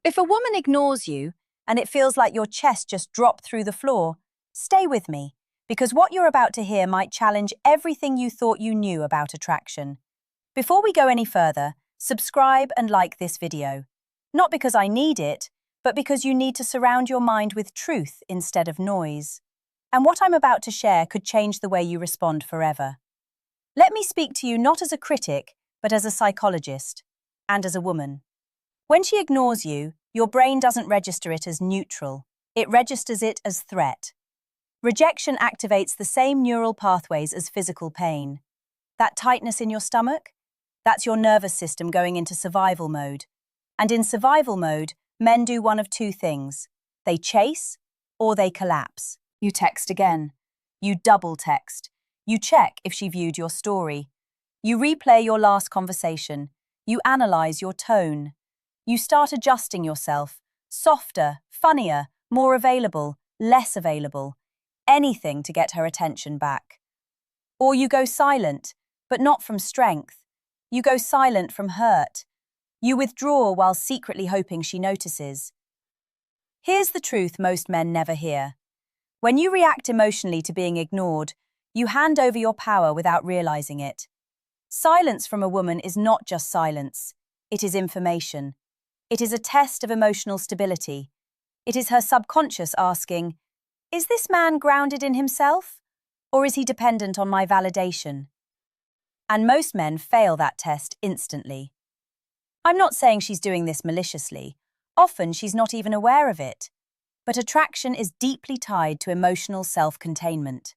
If a woman ignores you and it feels like your chest just dropped through the floor, stay with me, because what you're about to hear might challenge everything you thought you knew about attraction. Before we go any further, subscribe and like this video. Not because I need it, but because you need to surround your mind with truth instead of noise. And what I'm about to share could change the way you respond forever. Let me speak to you not as a critic, but as a psychologist, and as a woman. When she ignores you, your brain doesn't register it as neutral. It registers it as threat. Rejection activates the same neural pathways as physical pain. That tightness in your stomach? That's your nervous system going into survival mode. And in survival mode, men do one of two things. They chase or they collapse. You text again. You double text. You check if she viewed your story. You replay your last conversation. You analyze your tone. You start adjusting yourself. Softer, funnier, more available, less available. Anything to get her attention back. Or you go silent, but not from strength. You go silent from hurt. You withdraw while secretly hoping she notices. Here's the truth most men never hear. When you react emotionally to being ignored, you hand over your power without realizing it. Silence from a woman is not just silence. It is information. It is a test of emotional stability. It is her subconscious asking, is this man grounded in himself? Or is he dependent on my validation? And most men fail that test instantly. I'm not saying she's doing this maliciously. Often she's not even aware of it. But attraction is deeply tied to emotional self-containment.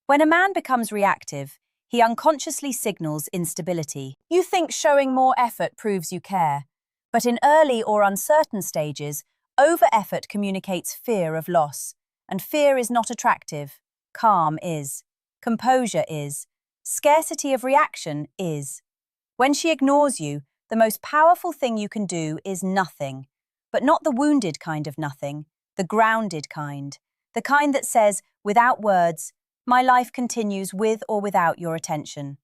When a man becomes reactive, he unconsciously signals instability. You think showing more effort proves you care. But in early or uncertain stages, over-effort communicates fear of loss. And fear is not attractive. Calm is. Composure is. Scarcity of reaction is. When she ignores you, the most powerful thing you can do is nothing. But not the wounded kind of nothing, the grounded kind. The kind that says, without words, my life continues with or without your attention.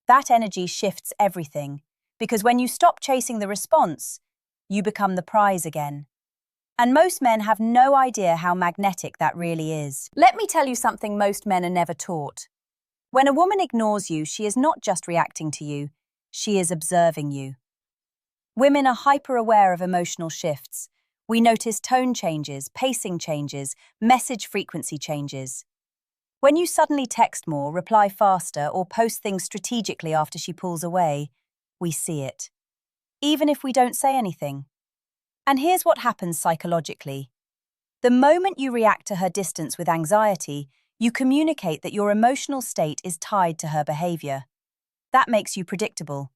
That energy shifts everything, because when you stop chasing the response, you become the prize again. And most men have no idea how magnetic that really is. Let me tell you something most men are never taught. When a woman ignores you, she is not just reacting to you, she is observing you. Women are hyper-aware of emotional shifts. We notice tone changes, pacing changes, message frequency changes. When you suddenly text more, reply faster, or post things strategically after she pulls away, we see it. Even if we don't say anything. And here's what happens psychologically. The moment you react to her distance with anxiety, you communicate that your emotional state is tied to her behavior. That makes you predictable.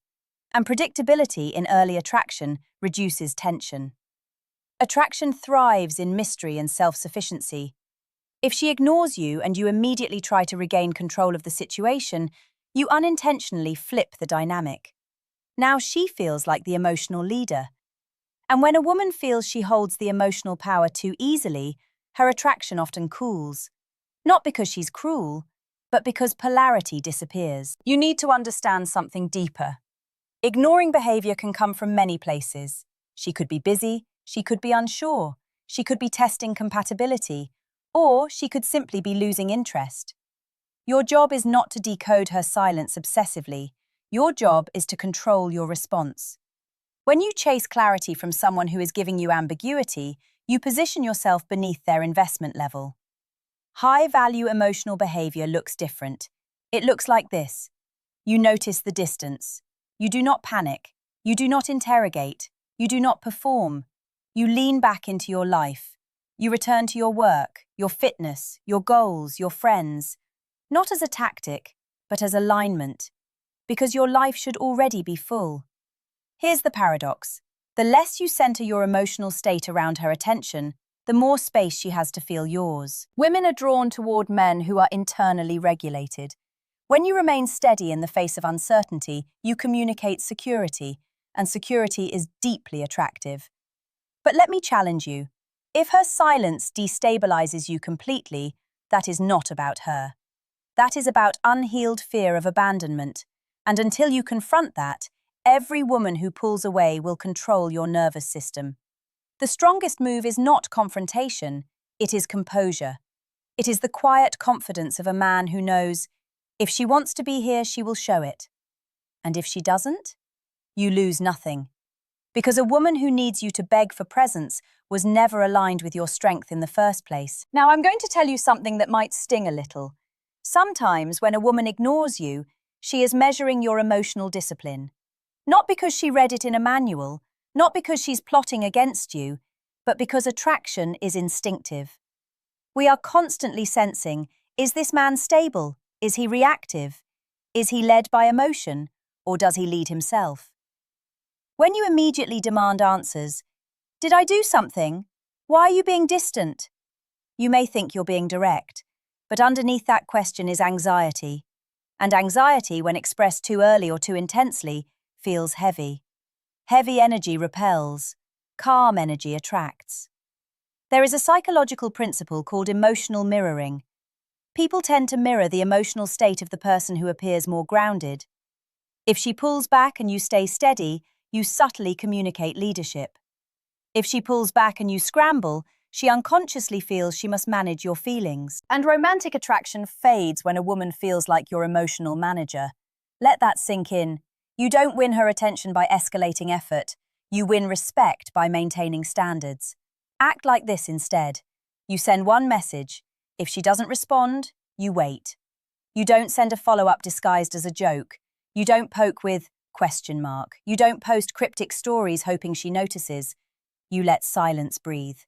And predictability in early attraction reduces tension. Attraction thrives in mystery and self-sufficiency. If she ignores you and you immediately try to regain control of the situation, you unintentionally flip the dynamic. Now she feels like the emotional leader. And when a woman feels she holds the emotional power too easily, her attraction often cools. Not because she's cruel, but because polarity disappears. You need to understand something deeper. Ignoring behavior can come from many places. She could be busy, she could be unsure, she could be testing compatibility, or she could simply be losing interest. Your job is not to decode her silence obsessively. Your job is to control your response. When you chase clarity from someone who is giving you ambiguity, you position yourself beneath their investment level. High-value emotional behavior looks different. It looks like this. You notice the distance. You do not panic. You do not interrogate. You do not perform. You lean back into your life. You return to your work, your fitness, your goals, your friends. Not as a tactic, but as alignment. Because your life should already be full. Here's the paradox. The less you center your emotional state around her attention, the more space she has to feel yours. Women are drawn toward men who are internally regulated. When you remain steady in the face of uncertainty, you communicate security, and security is deeply attractive. But let me challenge you. If her silence destabilizes you completely, that is not about her. That is about unhealed fear of abandonment. And until you confront that, every woman who pulls away will control your nervous system. The strongest move is not confrontation, it is composure. It is the quiet confidence of a man who knows, if she wants to be here, she will show it. And if she doesn't, you lose nothing. Because a woman who needs you to beg for presence was never aligned with your strength in the first place. Now, I'm going to tell you something that might sting a little. Sometimes, when a woman ignores you, she is measuring your emotional discipline. Not because she read it in a manual, not because she's plotting against you, but because attraction is instinctive. We are constantly sensing, is this man stable? Is he reactive? Is he led by emotion, or does he lead himself? When you immediately demand answers, did I do something? Why are you being distant? You may think you're being direct, but underneath that question is anxiety. And anxiety, when expressed too early or too intensely, feels heavy. Heavy energy repels. Calm energy attracts. There is a psychological principle called emotional mirroring. People tend to mirror the emotional state of the person who appears more grounded. If she pulls back and you stay steady, you subtly communicate leadership. If she pulls back and you scramble, she unconsciously feels she must manage your feelings. And romantic attraction fades when a woman feels like your emotional manager. Let that sink in. You don't win her attention by escalating effort. You win respect by maintaining standards. Act like this instead. You send one message. If she doesn't respond, you wait. You don't send a follow-up disguised as a joke. You don't poke with question mark. You don't post cryptic stories hoping she notices. You let silence breathe.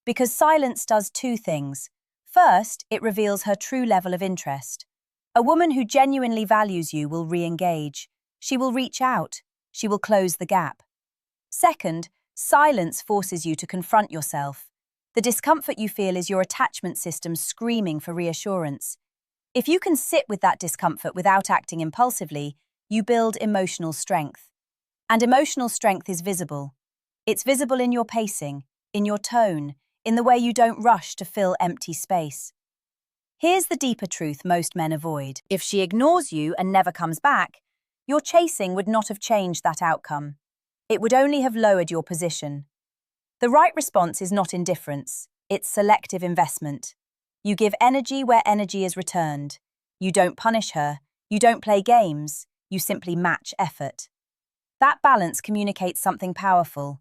Because silence does two things. First, it reveals her true level of interest. A woman who genuinely values you will re-engage. She will reach out. She will close the gap. Second, silence forces you to confront yourself. The discomfort you feel is your attachment system screaming for reassurance. If you can sit with that discomfort without acting impulsively, you build emotional strength. And emotional strength is visible. It's visible in your pacing, in your tone, in the way you don't rush to fill empty space. Here's the deeper truth most men avoid. If she ignores you and never comes back, your chasing would not have changed that outcome. It would only have lowered your position. The right response is not indifference, it's selective investment. You give energy where energy is returned. You don't punish her, you don't play games, you simply match effort. That balance communicates something powerful.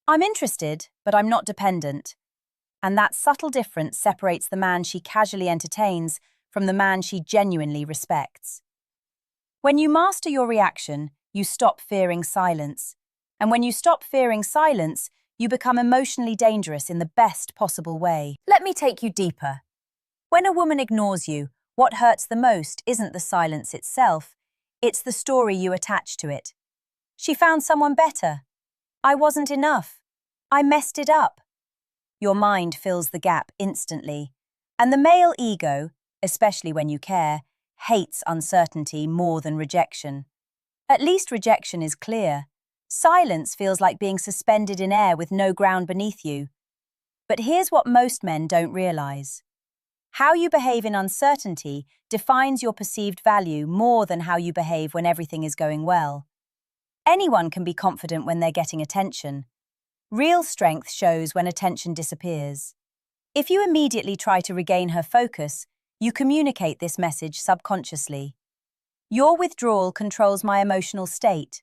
I'm interested, but I'm not dependent. And that subtle difference separates the man she casually entertains from the man she genuinely respects. When you master your reaction, you stop fearing silence. And when you stop fearing silence, you become emotionally dangerous in the best possible way. Let me take you deeper. When a woman ignores you, what hurts the most isn't the silence itself, it's the story you attach to it. She found someone better. I wasn't enough. I messed it up. Your mind fills the gap instantly. And the male ego, especially when you care, hates uncertainty more than rejection. At least rejection is clear. Silence feels like being suspended in air with no ground beneath you. But here's what most men don't realize. How you behave in uncertainty defines your perceived value more than how you behave when everything is going well. Anyone can be confident when they're getting attention. Real strength shows when attention disappears. If you immediately try to regain her focus, you communicate this message subconsciously. Your withdrawal controls my emotional state.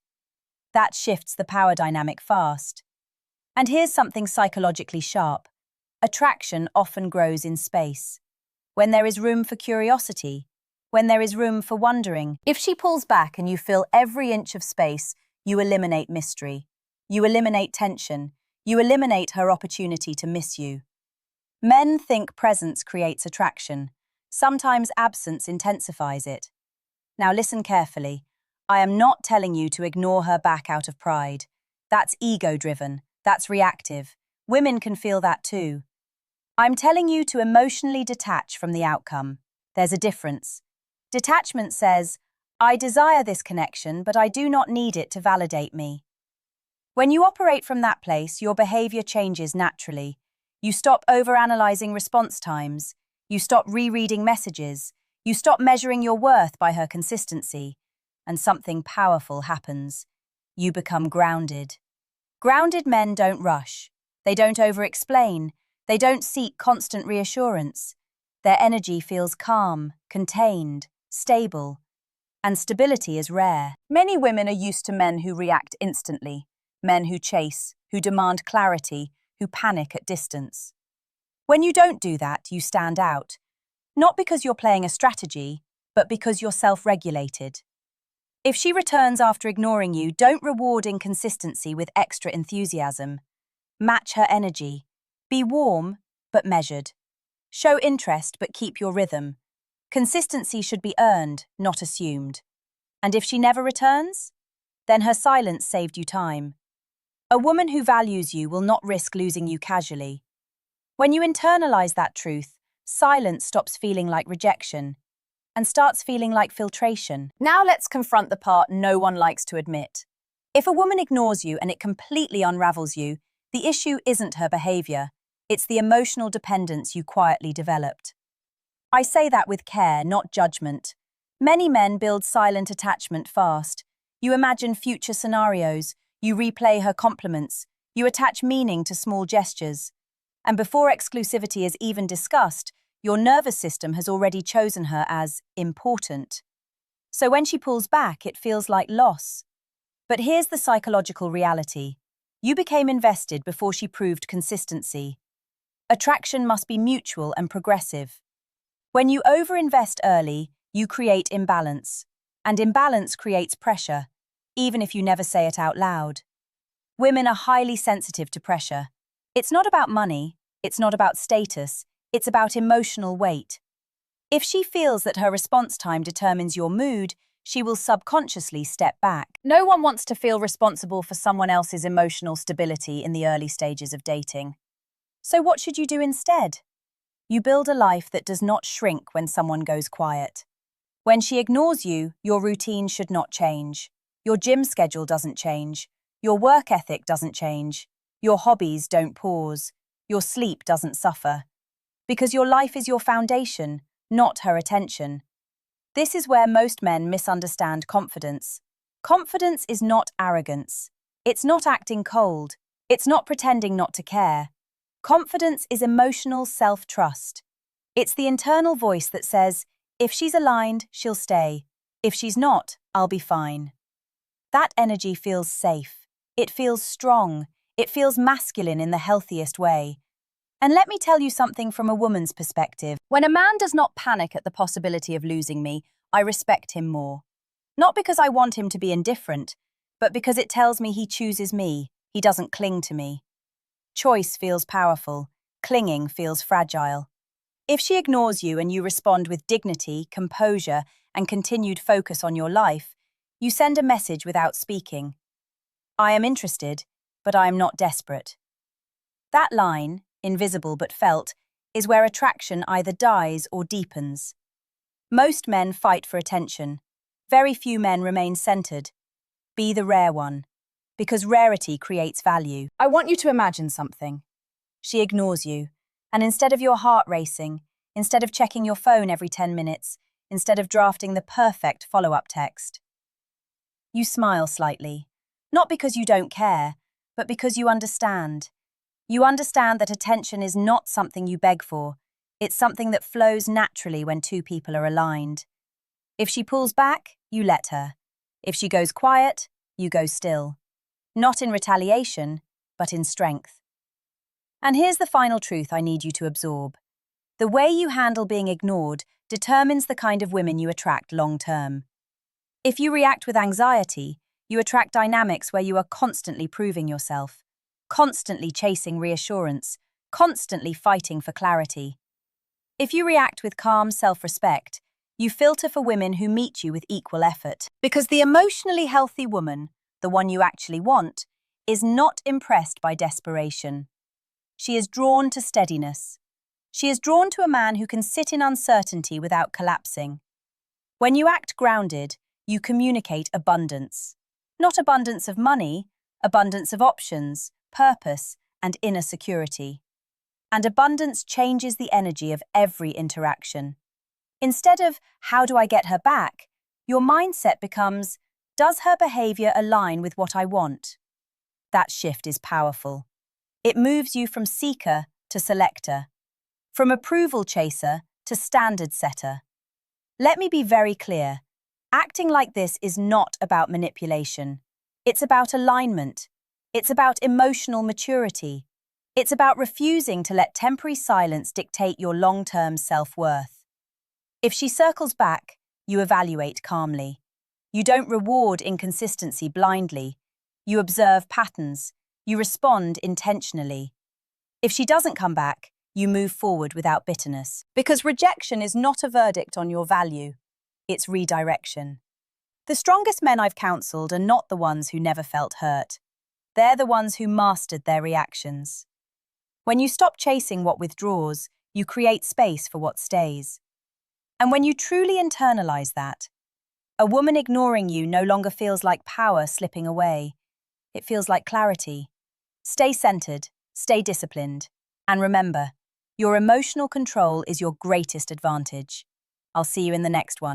That shifts the power dynamic fast. And here's something psychologically sharp. Attraction often grows in space. When there is room for curiosity, when there is room for wondering. If she pulls back and you fill every inch of space, you eliminate mystery. You eliminate tension. You eliminate her opportunity to miss you. Men think presence creates attraction. Sometimes absence intensifies it. Now listen carefully. I am not telling you to ignore her back out of pride. That's ego-driven. That's reactive. Women can feel that too. I'm telling you to emotionally detach from the outcome. There's a difference. Detachment says, I desire this connection, but I do not need it to validate me. When you operate from that place, your behavior changes naturally. You stop overanalyzing response times. You stop rereading messages. You stop measuring your worth by her consistency. And something powerful happens. You become grounded. Grounded men don't rush. They don't over-explain. They don't seek constant reassurance. Their energy feels calm, contained, stable, and stability is rare. Many women are used to men who react instantly, men who chase, who demand clarity, who panic at distance. When you don't do that, you stand out, not because you're playing a strategy, but because you're self-regulated. If she returns after ignoring you, don't reward inconsistency with extra enthusiasm. Match her energy. Be warm, but measured. Show interest, but keep your rhythm. Consistency should be earned, not assumed. And if she never returns, then her silence saved you time. A woman who values you will not risk losing you casually. When you internalize that truth, silence stops feeling like rejection and starts feeling like filtration. Now let's confront the part no one likes to admit. If a woman ignores you and it completely unravels you, the issue isn't her behavior, it's the emotional dependence you quietly developed. I say that with care, not judgment. Many men build silent attachment fast. You imagine future scenarios, you replay her compliments, you attach meaning to small gestures. And before exclusivity is even discussed, your nervous system has already chosen her as important. So when she pulls back, it feels like loss. But here's the psychological reality. You became invested before she proved consistency. Attraction must be mutual and progressive. When you overinvest early, you create imbalance. And imbalance creates pressure, even if you never say it out loud. Women are highly sensitive to pressure. It's not about money, it's not about status, it's about emotional weight. If she feels that her response time determines your mood, she will subconsciously step back. No one wants to feel responsible for someone else's emotional stability in the early stages of dating. So what should you do instead? You build a life that does not shrink when someone goes quiet. When she ignores you, your routine should not change. Your gym schedule doesn't change. Your work ethic doesn't change. Your hobbies don't pause. Your sleep doesn't suffer. Because your life is your foundation, not her attention. This is where most men misunderstand confidence. Confidence is not arrogance. It's not acting cold. It's not pretending not to care. Confidence is emotional self-trust. It's the internal voice that says, if she's aligned, she'll stay. If she's not, I'll be fine. That energy feels safe. It feels strong. It feels masculine in the healthiest way. And let me tell you something from a woman's perspective. When a man does not panic at the possibility of losing me, I respect him more. Not because I want him to be indifferent, but because it tells me he chooses me. He doesn't cling to me. Choice feels powerful. Clinging feels fragile. If she ignores you and you respond with dignity, composure, and continued focus on your life, you send a message without speaking. I am interested, but I am not desperate. That line, invisible but felt, is where attraction either dies or deepens. Most men fight for attention. Very few men remain centered. Be the rare one, because rarity creates value. I want you to imagine something. She ignores you, and instead of your heart racing, instead of checking your phone every 10 minutes, instead of drafting the perfect follow-up text, you smile slightly, not because you don't care, but because you understand. You understand that attention is not something you beg for. It's something that flows naturally when two people are aligned. If she pulls back, you let her. If she goes quiet, you go still. Not in retaliation, but in strength. And here's the final truth I need you to absorb. The way you handle being ignored determines the kind of women you attract long-term. If you react with anxiety, you attract dynamics where you are constantly proving yourself, constantly chasing reassurance, constantly fighting for clarity. If you react with calm self-respect, you filter for women who meet you with equal effort. Because the emotionally healthy woman, the one you actually want, is not impressed by desperation. She is drawn to steadiness. She is drawn to a man who can sit in uncertainty without collapsing. When you act grounded, you communicate abundance. Not abundance of money, abundance of options, purpose, and inner security. And abundance changes the energy of every interaction. Instead of, how do I get her back? Your mindset becomes, does her behavior align with what I want? That shift is powerful. It moves you from seeker to selector, from approval chaser to standard setter. Let me be very clear. Acting like this is not about manipulation. It's about alignment. It's about emotional maturity. It's about refusing to let temporary silence dictate your long-term self-worth. If she circles back, you evaluate calmly. You don't reward inconsistency blindly. You observe patterns. You respond intentionally. If she doesn't come back, you move forward without bitterness. Because rejection is not a verdict on your value. It's redirection. The strongest men I've counseled are not the ones who never felt hurt. They're the ones who mastered their reactions. When you stop chasing what withdraws, you create space for what stays. And when you truly internalize that, a woman ignoring you no longer feels like power slipping away. It feels like clarity. Stay centered, stay disciplined, and remember, your emotional control is your greatest advantage. I'll see you in the next one.